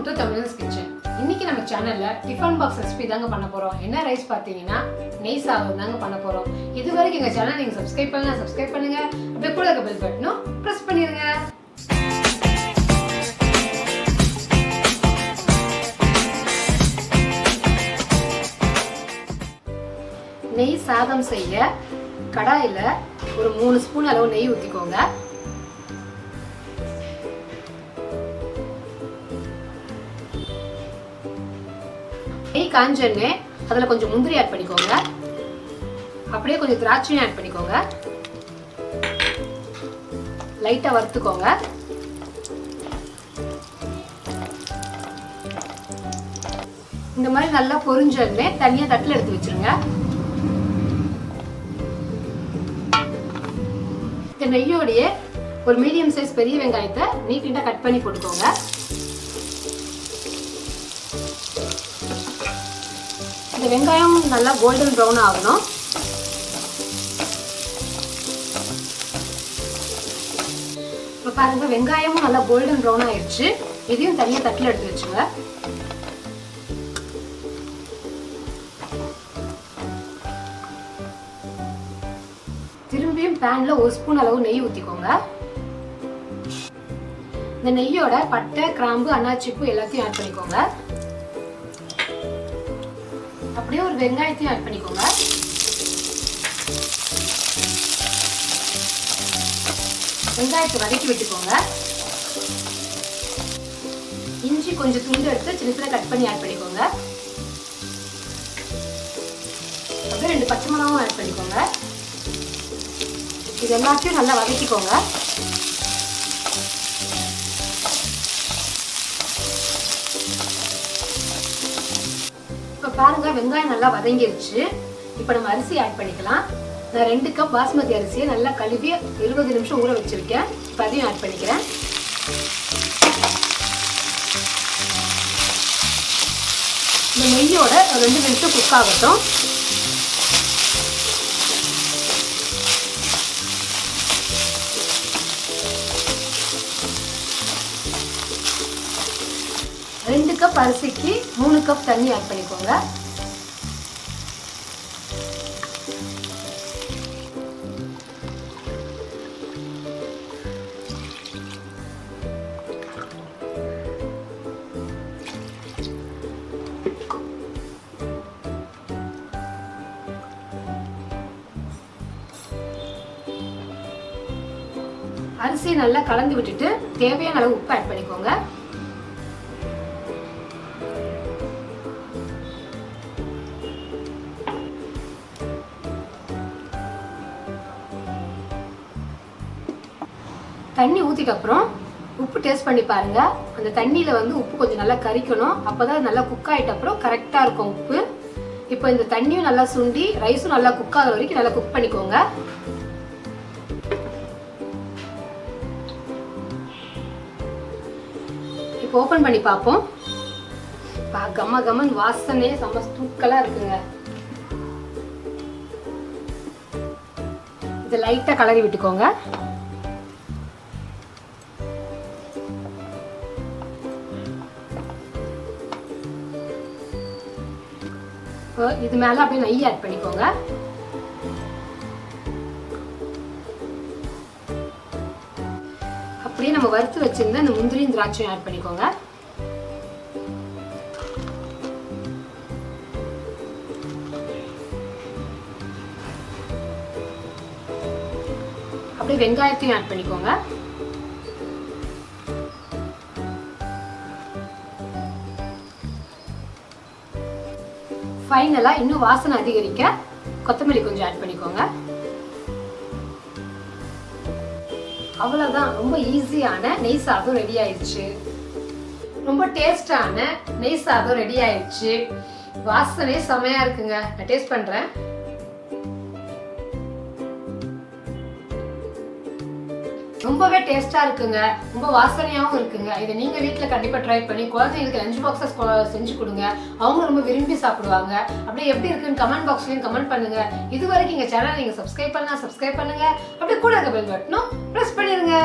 Welcome to Tamils kitchen. இன்னைக்கு நம்ம சேனல்ல டிஃபன் பாக்ஸ் ரெசிபி தாங்க பண்ண போறோம். என்ன ரைஸ் பாத்தீங்கன்னா நெய் சாதம் தாங்க பண்ண போறோம். இதுவரைக்கும் எங்க சேனல் நீங்க சப்ஸ்கிரைப் பண்ணலாம், சப்ஸ்கிரைப் பண்ணுங்க. அப்படியே கூட இருக்க பெல் பட்டனும் பிரஸ் பண்ணிருங்க. நெய் சாதம் செய்ய கடாயில ஒரு 3 ஸ்பூன் அளவு நெய் ஊத்திக்கோங்க. நெய் காஞ்சனே அதில் கொஞ்சம் முந்திரி ஆட் பண்ணிக்கோங்க. அப்படியே கொஞ்சம் திராட்சையும் ஆட் பண்ணிக்கோங்க. லைட்டாக வறுத்துக்கோங்க. இந்த மாதிரி நல்லா பொரிஞ்சோடனே தனியாக தட்டில் எடுத்து வச்சிருங்க. இந்த நெய்யோடையே ஒரு மீடியம் சைஸ் பெரிய வெங்காயத்தை நீட்டாக கட் பண்ணி போட்டுக்கோங்க. இந்த வெங்காயம் நல்லா கோல்டன் ப்ரௌன் ஆகணும். இப்போ பாருங்க, வெங்காயமும் நல்லா கோல்டன் ப்ரௌன் ஆயிடுச்சு. இதையும் தனியாக தட்டில் எடுத்து வச்சுங்க. திரும்பியும் பேன்ல 1 ஸ்பூன் அளவு நெய் ஊற்றிக்கோங்க. இந்த நெய்யோட பட்டை, கிராம்பு, அன்னாச்சிப்பூ எல்லாத்தையும் ஆட் பண்ணிக்கோங்க. அப்படியே ஒரு வெங்காயத்தையும் ஆட் பண்ணிக்கோங்க. வெங்காயத்தை வதக்கி விட்டுக்கோங்க. இஞ்சி கொஞ்சம் துண்டு எடுத்து சின்ன சின்ன கட் பண்ணி ஆட் பண்ணிக்கோங்க. அப்படியே 2 பச்சை மிளகாவும் ஆட் பண்ணிக்கோங்க. இது எல்லாத்தையும் நல்லா வதக்கிக்கோங்க. இப்போ பாருங்க, வெங்காயம் நல்லா வதங்கிருச்சு. இப்போ நம்ம அரிசி ஆட் பண்ணிக்கலாம். நான் 2 கப் பாஸ்மதி அரிசியை நல்லா கழுவி 20 நிமிஷம் ஊற வச்சிருக்கேன். இப்போ அதையும் ஆட் பண்ணிக்கிறேன். இந்த நெய்யோட ஒரு 2 நிமிஷம் குக் ஆகட்டும். ரெண்டு கப் அரிசிக்கு 3 கப் தண்ணி ஆட் பண்ணிக்கோங்க. அரிசி நல்லா கலந்து விட்டுட்டு தேவையான அளவு உப்பு ஆட் பண்ணிக்கோங்க. தண்ணி ஊற்றிட்டு அப்புறம் உப்பு டேஸ்ட் பண்ணி பாருங்க. அந்த தண்ணியில் வந்து உப்பு கொஞ்சம் நல்லா கரிக்கணும். அப்போதான் நல்லா குக் ஆகிட்ட அப்புறம் கரெக்டாக இருக்கும் உப்பு. இப்போ இந்த தண்ணியும் நல்லா சுண்டி ரைஸும் நல்லா குக் ஆகிற வரைக்கும் நல்லா குக் பண்ணிக்கோங்க. இப்போ ஓப்பன் பண்ணி பார்ப்போம். கம்ம கம்மன் வாசனையே செம்ம தூக்கலாக இருக்குங்க. இதை லைட்டாக கலரி விட்டுக்கோங்க. இது மேல அப்படியே நெய் ஆட் பண்ணிக்கோங்க. அப்படியே நம்ம வறுத்து வச்சிருந்த இந்த முந்திரியும் திராட்சையும் ஆட் பண்ணிக்கோங்க. அப்படியே வெங்காயத்தையும் ஆட் பண்ணிக்கோங்க. ஃபைனலா இன்னும் வாசனை அதிகரிக்க கொத்தமல்லி கொஞ்சம் ஆட் பண்ணிக்கோங்க. அவ்வளவுதான், ரொம்ப ஈஸியான நெய் சாதம் ரெடி ஆயிடுச்சு. ரொம்ப டேஸ்டான நெய் சாதம் ரெடி ஆயிடுச்சு. வாசனை செமையா இருக்குங்க. நான் டேஸ்ட் பண்றேன். ரொம்பவே டேஸ்டா இருக்குங்க. ரொம்ப வாசனையாகவும் இருக்குங்க. இதை நீங்க வீட்டில் கண்டிப்பா ட்ரை பண்ணி குழந்தைங்களுக்கு லஞ்ச் பாக்ஸஸ் செஞ்சு கொடுங்க. அவங்க ரொம்ப விரும்பி சாப்பிடுவாங்க. அப்படியே எப்படி இருக்குன்னு கமெண்ட் பாக்ஸ்லயும் கமெண்ட் பண்ணுங்க. இது வரைக்கும் எங்க சேனல் நீங்க சப்ஸ்கிரைப் பண்ணுங்க. அப்படியே கூட இருக்க பெல் பட்டனும் பிரஸ் பண்ணிருங்க.